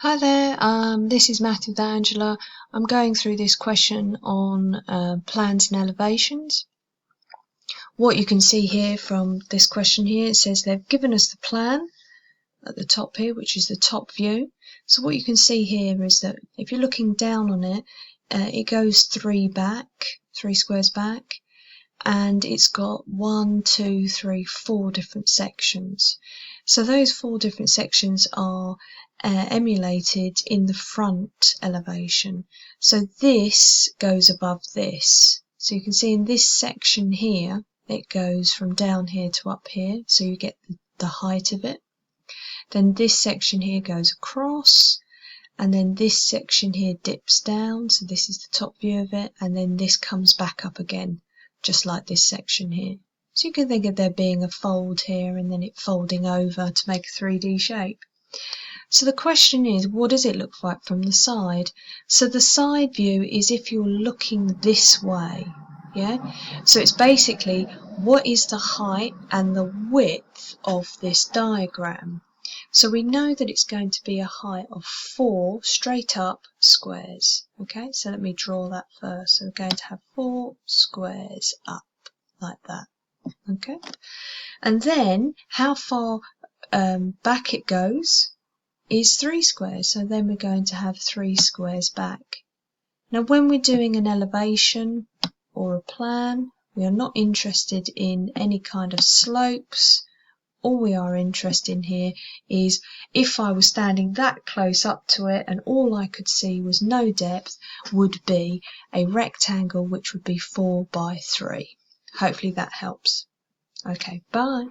Hi there, this is Math with Angela. I'm going through this question on plans and elevations. What you can see here from this question here, it says they've given us the plan at the top here, which is the top view. So what you can see here is that if you're looking down on it, it goes three squares back, and it's got 1, 2, 3, 4 different sections. So those 4 different sections are emulated in the front elevation. So this goes above this. So you can see in this section here, it goes from down here to up here, so you get the height of it. Then this section here goes across, and then this section here dips down, so this is the top view of it, and then this comes back up again, just like this section here. So you can think of there being a fold here and then it folding over to make a 3D shape. So the question is, what does it look like from the side? So the side view is if you're looking this way, yeah? So it's basically, what is the height and the width of this diagram? So we know that it's going to be a height of 4 straight up squares. Okay, so let me draw that first. So we're going to have 4 squares up like that. Okay, and then how far back it goes is 3 squares. So then we're going to have 3 squares back. Now when we're doing an elevation or a plan, we are not interested in any kind of slopes. All we are interested in here is if I was standing that close up to it and all I could see was no depth, would be a rectangle which would be 4 by 3. Hopefully that helps. Okay, bye.